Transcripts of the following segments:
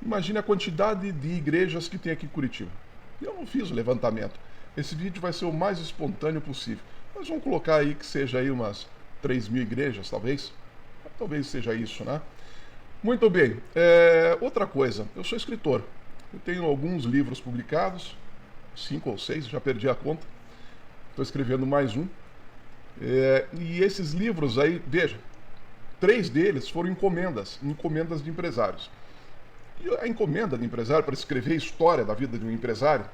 Imagine a quantidade de igrejas que tem aqui em Curitiba. Eu não fiz o levantamento. Esse vídeo vai ser o mais espontâneo possível. Mas vamos colocar aí que seja aí umas 3.000 igrejas, talvez. Talvez seja isso, né? Muito bem. Outra coisa, eu sou escritor. Eu tenho alguns livros publicados, 5 ou 6, já perdi a conta. Estou escrevendo mais um. E esses livros aí, veja, 3 deles foram encomendas de empresários. E a encomenda de empresário para escrever a história da vida de um empresário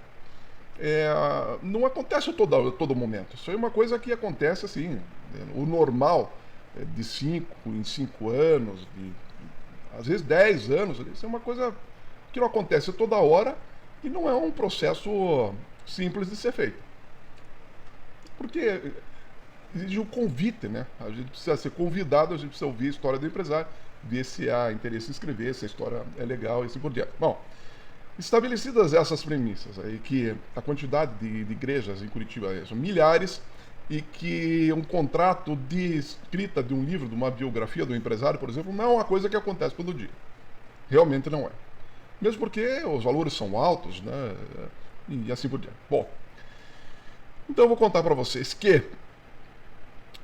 não acontece a todo momento. Isso é uma coisa que acontece assim, o normal de 5 em 5 anos, às vezes 10 anos. Isso é uma coisa que não acontece toda hora e não é um processo simples de ser feito. Porque exige um convite, né? A gente precisa ser convidado, a gente precisa ouvir a história do empresário, ver se há interesse em escrever, se a história é legal e assim por diante. Bom, estabelecidas essas premissas, aí que a quantidade de igrejas em Curitiba são milhares e que um contrato de escrita de um livro, de uma biografia do empresário, por exemplo, não é uma coisa que acontece todo dia. Realmente não é. Mesmo porque os valores são altos, né? E assim por diante. Bom, então eu vou contar para vocês que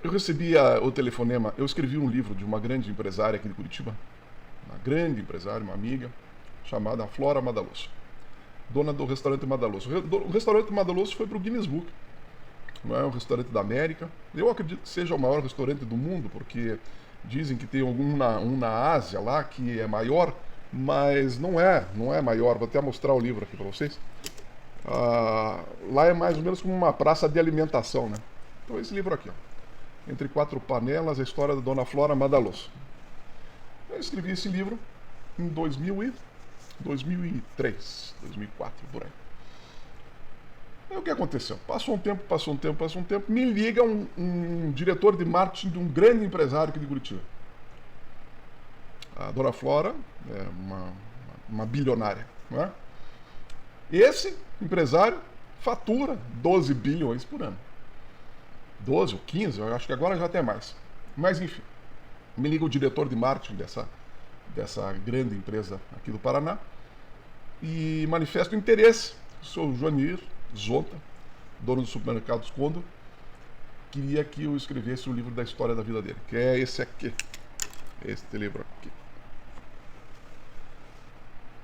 eu recebi o telefonema, eu escrevi um livro de uma grande empresária aqui de Curitiba, uma grande empresária, uma amiga, chamada Flora Madaloso, dona do restaurante Madaloso. O restaurante Madaloso foi para o Guinness Book, não é um restaurante da América. Eu acredito que seja o maior restaurante do mundo, porque dizem que tem um na Ásia lá que é maior, mas não é maior. Vou até mostrar o livro aqui para vocês. Lá é mais ou menos como uma praça de alimentação, né? Então esse livro aqui, ó. Entre Quatro Panelas, a história da Dona Flora Madaloso. Eu escrevi esse livro em 2003, 2004, por aí. Aí o que aconteceu? Passou um tempo, me liga um diretor de marketing de um grande empresário aqui de Curitiba. A Dona Flora é uma bilionária, não é? Esse empresário fatura 12 bilhões por ano. 12 ou 15, eu acho que agora já até mais. Mas enfim, me liga o diretor de marketing dessa grande empresa aqui do Paraná e manifesta o interesse. Sou Joanir Zonta, dono do supermercado Condor, queria que eu escrevesse o livro da história da vida dele, que é esse aqui, este livro aqui.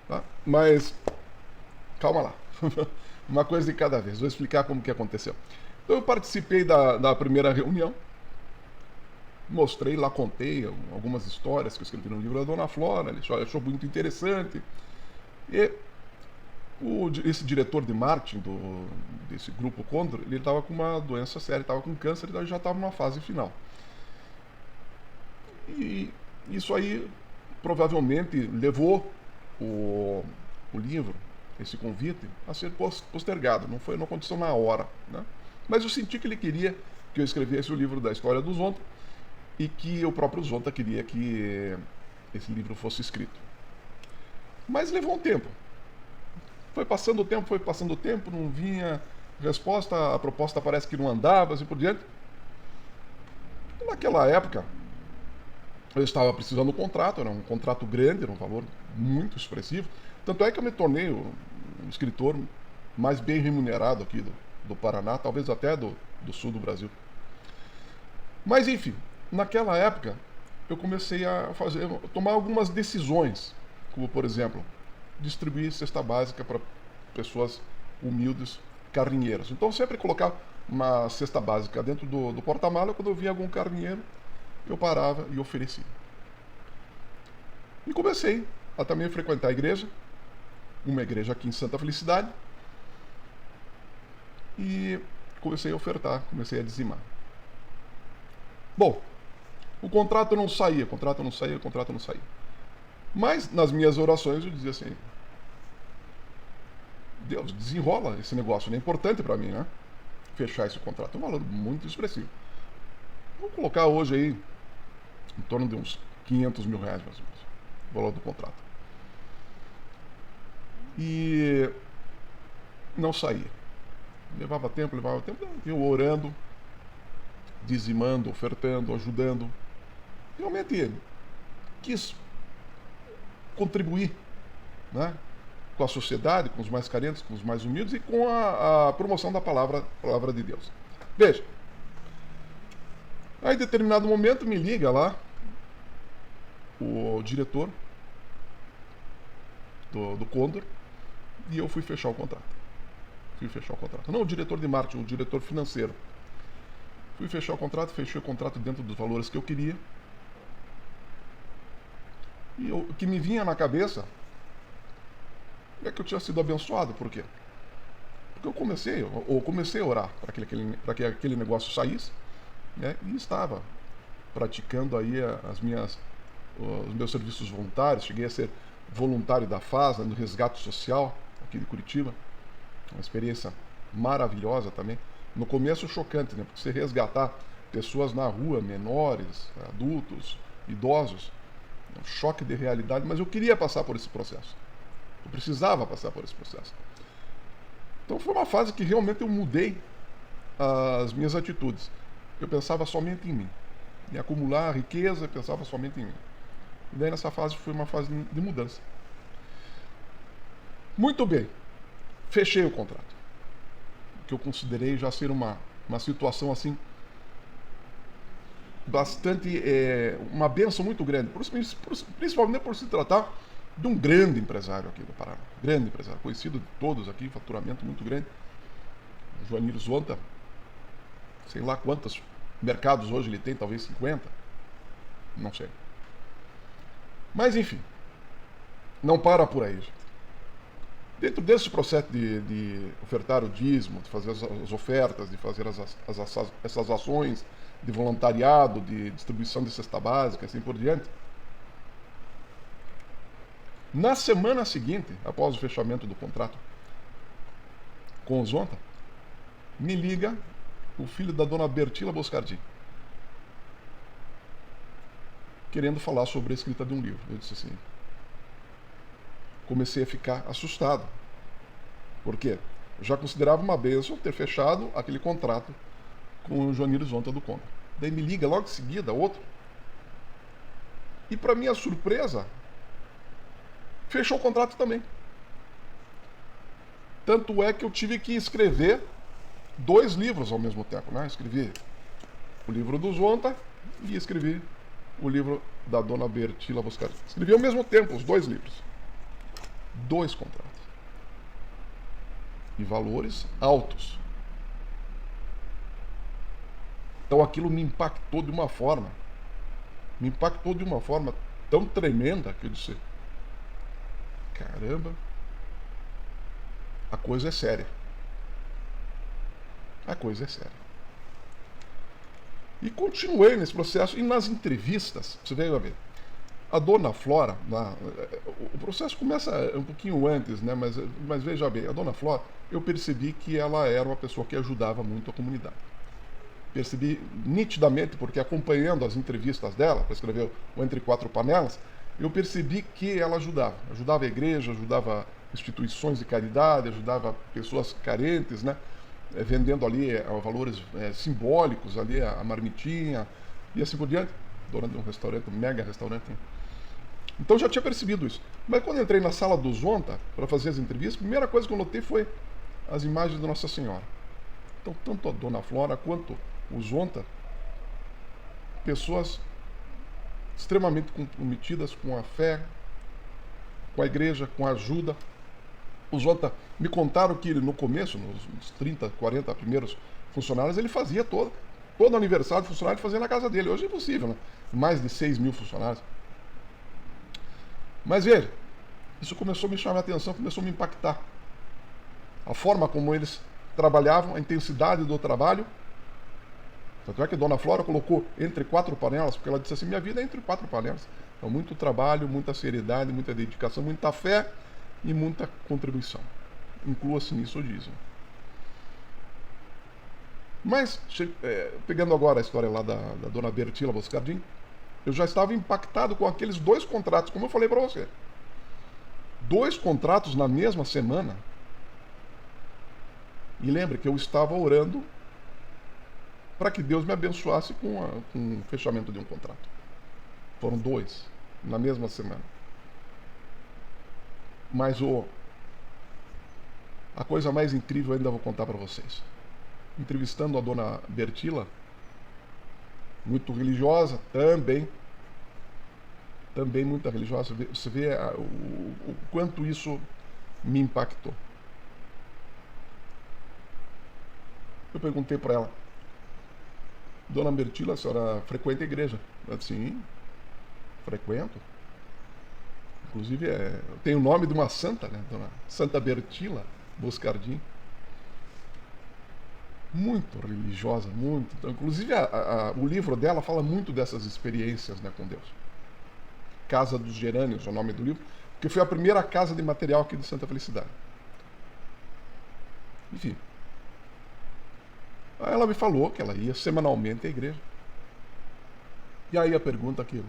Tá? Mas calma lá, uma coisa de cada vez, vou explicar como que aconteceu. Então eu participei da primeira reunião, mostrei lá, contei algumas histórias que eu escrevi no livro da Dona Flora, ele achou muito interessante. E esse diretor de marketing desse grupo Condor, ele estava com uma doença séria, estava com câncer, então ele já estava numa fase final. E isso aí provavelmente levou o livro, esse convite, a ser postergado, não aconteceu na hora, né? Mas eu senti que ele queria que eu escrevesse o livro da história do Zonta e que o próprio Zonta queria que esse livro fosse escrito. Mas levou um tempo. Foi passando o tempo, não vinha resposta, a proposta parece que não andava, assim por diante. E naquela época, eu estava precisando de um contrato, era um contrato grande, era um valor muito expressivo. Tanto é que eu me tornei o escritor mais bem remunerado aqui do Paraná, talvez até do sul do Brasil. Mas enfim, naquela época eu comecei a tomar algumas decisões, como por exemplo, distribuir cesta básica para pessoas humildes, carrinheiros. Então eu sempre colocava uma cesta básica dentro do porta-mala, quando eu via algum carrinheiro, eu parava e oferecia. E comecei a também frequentar a igreja, uma igreja aqui em Santa Felicidade, e comecei a ofertar, comecei a dizimar. Bom, o contrato não saía. Mas nas minhas orações eu dizia assim: Deus, desenrola esse negócio, é importante para mim, né? Fechar esse contrato, é um valor muito expressivo. Vamos colocar hoje aí em torno de uns 500 mil reais, mais ou menos, o valor do contrato. E não saía. Levava tempo, eu orando, dizimando, ofertando, ajudando. Realmente quis contribuir né? Com a sociedade, com os mais carentes, com os mais humildes e com a promoção da palavra de Deus. Veja, aí em determinado momento me liga lá o diretor do Condor e eu fui fechar o contrato. Não o diretor de marketing, o diretor financeiro. Fui fechar o contrato, fechei o contrato dentro dos valores que eu queria. E o que me vinha na cabeça é que eu tinha sido abençoado. Por quê? Porque eu comecei a orar para que aquele negócio saísse, né? E estava praticando aí os meus serviços voluntários. Cheguei a ser voluntário da FAS, né, no resgate social aqui de Curitiba. Uma experiência maravilhosa também. No começo chocante, né? Porque você resgatar pessoas na rua, menores, adultos, idosos, um choque de realidade, mas eu queria passar por esse processo. Eu precisava passar por esse processo. Então foi uma fase que realmente eu mudei as minhas atitudes. Eu pensava somente em mim. Em acumular riqueza, eu pensava somente em mim. E daí nessa fase foi uma fase de mudança. Muito bem. Fechei o contrato. Que eu considerei já ser uma situação assim bastante, uma bênção muito grande, principalmente por se tratar de um grande empresário aqui do Paraná, grande empresário, conhecido de todos aqui, faturamento muito grande, Joanir Zonta, sei lá quantos mercados hoje ele tem, talvez 50, não sei. Mas enfim, não para por aí. Dentro desse processo de ofertar o dízimo, de fazer as ofertas, de fazer essas ações de voluntariado, de distribuição de cesta básica, assim por diante, na semana seguinte, após o fechamento do contrato com o Zonta, me liga o filho da dona Bertila Boscardi, querendo falar sobre a escrita de um livro. Eu disse assim, comecei a ficar assustado. Por quê? Eu já considerava uma bênção ter fechado aquele contrato com o Joanir Zonta do Condor. Daí me liga logo em seguida outro. E para minha surpresa, fechou o contrato também. Tanto é que eu tive que escrever 2 livros ao mesmo tempo, né? Escrevi o livro do Zonta e escrevi o livro da dona Bertila Boscardi. Escrevi ao mesmo tempo os 2 livros. 2 contratos. E valores altos. Então aquilo me impactou de uma forma tão tremenda que eu disse, caramba, a coisa é séria. A coisa é séria. E continuei nesse processo, e nas entrevistas, você veio a ver, a dona Flora, o processo começa um pouquinho antes, né? Mas veja bem, a dona Flora, eu percebi que ela era uma pessoa que ajudava muito a comunidade. Percebi nitidamente, porque acompanhando as entrevistas dela, para escrever o Entre Quatro Panelas, eu percebi que ela ajudava a igreja, ajudava instituições de caridade, ajudava pessoas carentes, né? Vendendo ali valores simbólicos, ali a marmitinha, e assim por diante, dona de um restaurante, um mega restaurante. Então já tinha percebido isso. Mas quando entrei na sala do Zonta para fazer as entrevistas, a primeira coisa que eu notei foi as imagens da Nossa Senhora. Então, tanto a dona Flora quanto o Zonta, pessoas extremamente comprometidas com a fé, com a igreja, com a ajuda. O Zonta me contaram que ele, no começo, nos 30, 40 primeiros funcionários, ele fazia todo aniversário de funcionário, ele fazia na casa dele. Hoje é impossível, né? Mais de 6 mil funcionários. Mas veja, isso começou a me chamar a atenção, começou a me impactar. A forma como eles trabalhavam, a intensidade do trabalho. Tanto é que a dona Flora colocou entre 4 panelas, porque ela disse assim, minha vida é entre 4 panelas. Então, muito trabalho, muita seriedade, muita dedicação, muita fé e muita contribuição. Inclua-se nisso o dízimo. Mas, pegando agora a história lá da dona Bertila Boscardi, eu já estava impactado com aqueles 2 contratos, como eu falei para você. 2 contratos na mesma semana. E lembre que eu estava orando para que Deus me abençoasse com o fechamento de um contrato. Foram 2 na mesma semana. Mas a coisa mais incrível eu ainda vou contar para vocês. Entrevistando a dona Bertila, muito religiosa também muito religiosa. Você vê o quanto isso me impactou. Eu perguntei para ela: Dona Bertila, a senhora frequenta a igreja? Ela disse: sim, frequento. Inclusive, tem o nome de uma santa, né? Dona Santa Bertila Boscardin. Muito religiosa, muito. Então, inclusive, o livro dela fala muito dessas experiências, né, com Deus. Casa dos Gerânios é o nome do livro, que foi a primeira casa de material aqui de Santa Felicidade. Enfim. Aí ela me falou que ela ia semanalmente à igreja. E aí a pergunta que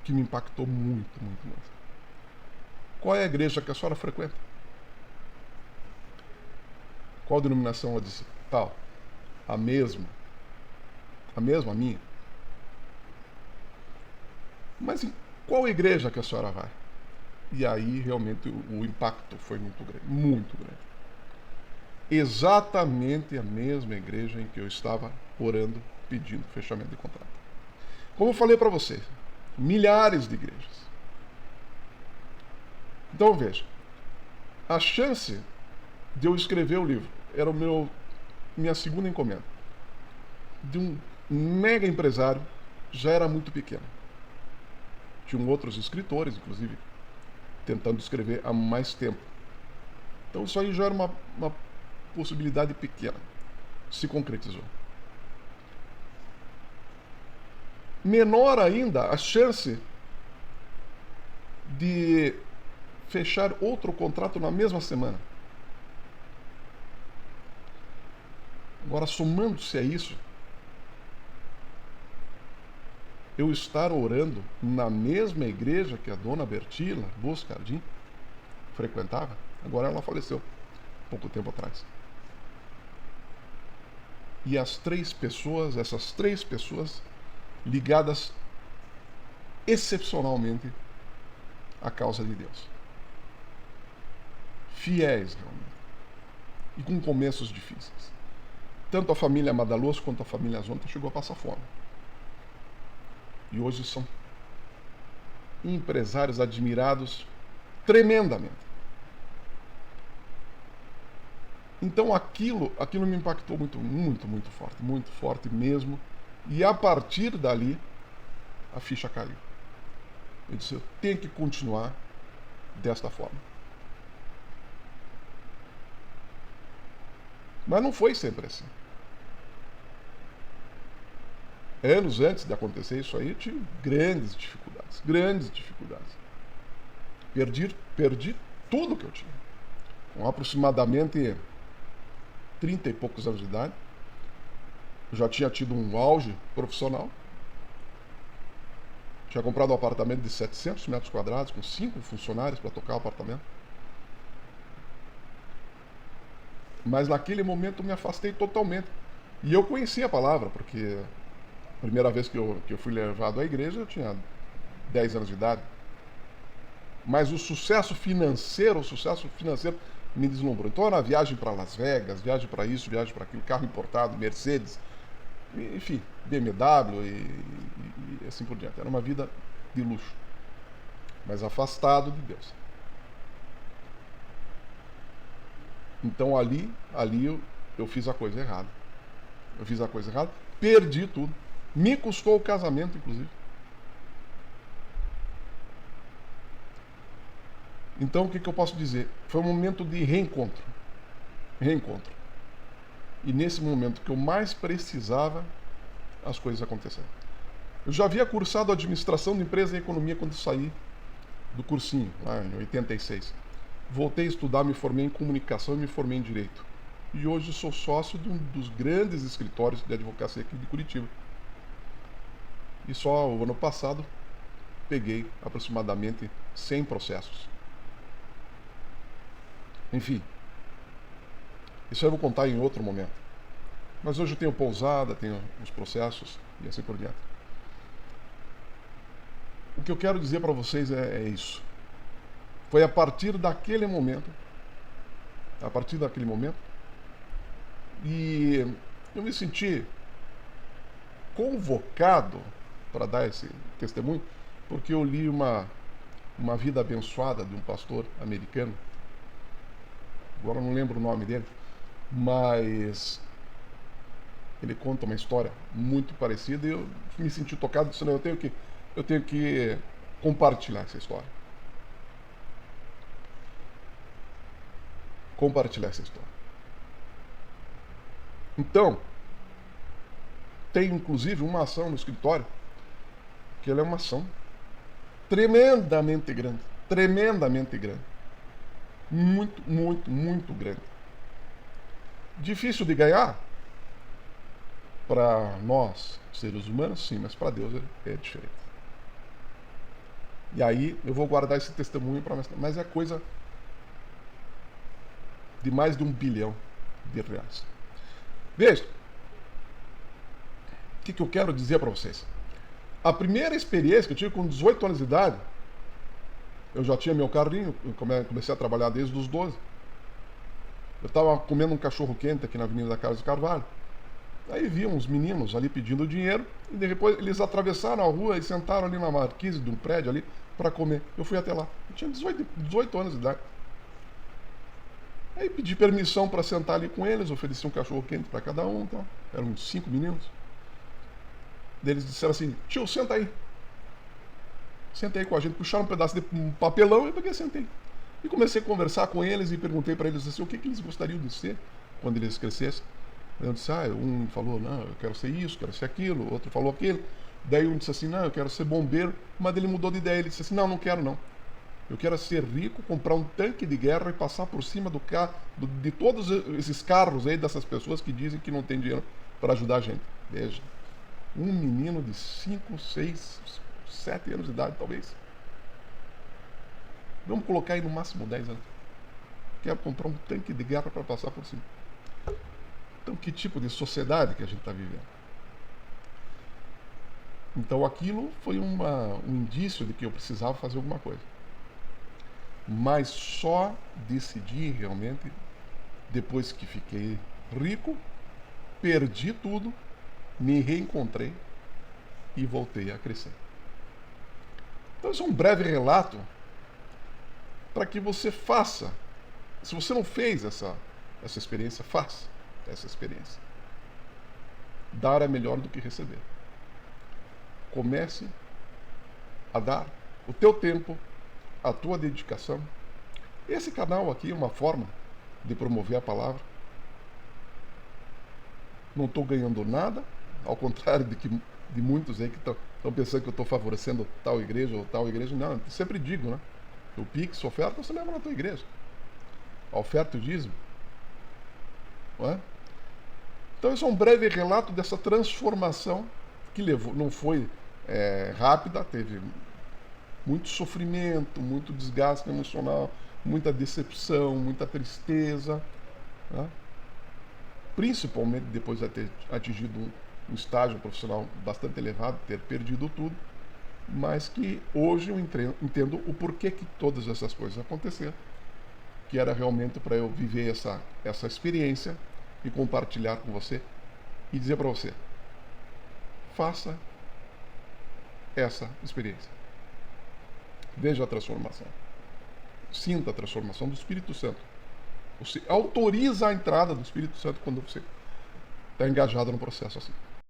me impactou muito, muito, muito. Qual é a igreja que a senhora frequenta? Qual denominação? Ela disse: tal. A mesma. A mesma, a minha. Mas em qual igreja que a senhora vai? E aí realmente o impacto foi muito grande. Muito grande. Exatamente a mesma igreja em que eu estava orando, pedindo fechamento de contrato. Como eu falei para vocês, milhares de igrejas. Então veja, a chance de eu escrever o livro era minha segunda encomenda. De um mega empresário já era muito pequena. Tinham outros escritores, inclusive, tentando escrever há mais tempo. Então isso aí já era uma possibilidade pequena. Se concretizou. Menor ainda a chance de fechar outro contrato na mesma semana. Agora, somando-se a isso, eu estar orando na mesma igreja que a dona Bertila Boscardin frequentava. Agora ela faleceu, pouco tempo atrás. E essas três pessoas ligadas excepcionalmente à causa de Deus. Fiéis, realmente. E com começos difíceis. Tanto a família Madaloso quanto a família Zonta chegou a passar fome. E hoje são empresários admirados tremendamente. Então aquilo me impactou muito, muito, muito forte mesmo. E a partir dali, a ficha caiu. Eu disse: eu tenho que continuar desta forma. Mas não foi sempre assim. Anos antes de acontecer isso aí, eu tive grandes dificuldades. Perdi tudo que eu tinha. Com aproximadamente 30 e poucos anos de idade. Eu já tinha tido um auge profissional. Tinha comprado um apartamento de 700 metros quadrados, com 5 funcionários para tocar o apartamento. Mas naquele momento eu me afastei totalmente. E eu conhecia a palavra, porque a primeira vez que eu fui levado à igreja eu tinha 10 anos de idade. Mas o sucesso financeiro me deslumbrou. Então era viagem para Las Vegas, viagem para isso, viagem para aquilo, carro importado, Mercedes, enfim, BMW e assim por diante. Era uma vida de luxo, mas afastado de Deus. Então ali eu fiz a coisa errada. Perdi tudo. Me custou o casamento, inclusive. Então o que eu posso dizer? Foi um momento de reencontro. E nesse momento que eu mais precisava, as coisas aconteceram. Eu já havia cursado administração de empresa e economia quando saí do cursinho, lá em 86. Voltei a estudar, me formei em comunicação e me formei em direito. E hoje sou sócio de um dos grandes escritórios de advocacia aqui de Curitiba. E só o ano passado peguei aproximadamente 100 processos. Enfim, isso eu vou contar em outro momento. Mas hoje eu tenho pousada, tenho os processos e assim por diante. O que eu quero dizer para vocês é isso. Foi a partir daquele momento, e eu me senti convocado para dar esse testemunho, porque eu li uma vida abençoada de um pastor americano, agora eu não lembro o nome dele, mas ele conta uma história muito parecida e eu me senti tocado, disse, não, eu tenho que compartilhar essa história. Então, tem inclusive uma ação no escritório, que ela é uma ação tremendamente grande. Muito, muito, muito grande. Difícil de ganhar? Para nós, seres humanos, sim, mas para Deus é diferente. E aí eu vou guardar esse testemunho para mais, mas é coisa de mais de R$1 bilhão. Veja, o que eu quero dizer para vocês? A primeira experiência que eu tive com 18 anos de idade, eu já tinha meu carrinho, eu comecei a trabalhar desde os 12. Eu estava comendo um cachorro quente aqui na Avenida da Carlos de Carvalho. Aí vi uns meninos ali pedindo dinheiro e depois eles atravessaram a rua e sentaram ali na marquise de um prédio ali para comer. Eu fui até lá. Eu tinha 18 anos de idade. Aí pedi permissão para sentar ali com eles, ofereci um cachorro quente para cada um. Então, eram uns 5 meninos. Eles disseram assim, tio, senta aí. Senta aí com a gente. Puxaram um pedaço de papelão e eu peguei e sentei. E comecei a conversar com eles e perguntei para eles assim, o que eles gostariam de ser quando eles crescessem. Eu disse, um falou, não, eu quero ser isso, quero ser aquilo, outro falou aquilo. Daí um disse assim, não, eu quero ser bombeiro. Mas ele mudou de ideia, ele disse assim, não quero não. Eu quero ser rico, comprar um tanque de guerra e passar por cima de todos esses carros aí dessas pessoas que dizem que não tem dinheiro para ajudar a gente. Veja, um menino de 5, 6, 7 anos de idade, talvez. Vamos colocar aí no máximo 10 anos. Quero comprar um tanque de guerra para passar por cima. Então, que tipo de sociedade que a gente está vivendo? Então, aquilo foi um indício de que eu precisava fazer alguma coisa. Mas só decidi realmente depois que fiquei rico, perdi tudo, me reencontrei e voltei a crescer. Então, isso é um breve relato para que você faça. Se você não fez essa experiência, faça essa experiência. Dar é melhor do que receber. Comece a dar o teu tempo, a tua dedicação. Esse canal aqui é uma forma de promover a palavra. Não estou ganhando nada, ao contrário de muitos aí que estão pensando que eu estou favorecendo tal igreja ou tal igreja. Não, eu sempre digo, né? O Pix, oferta, você leva na tua igreja. A oferta e o dízimo. Não é? Então, isso é um breve relato dessa transformação que não foi rápida, teve muito sofrimento, muito desgaste emocional, muita decepção, muita tristeza, né? Principalmente depois de ter atingido um estágio profissional bastante elevado, ter perdido tudo, mas que hoje eu entendo o porquê que todas essas coisas aconteceram, que era realmente para eu viver essa experiência e compartilhar com você e dizer para você, faça essa experiência. Veja a transformação. Sinta a transformação do Espírito Santo. Você autoriza a entrada do Espírito Santo quando você está engajado no processo assim.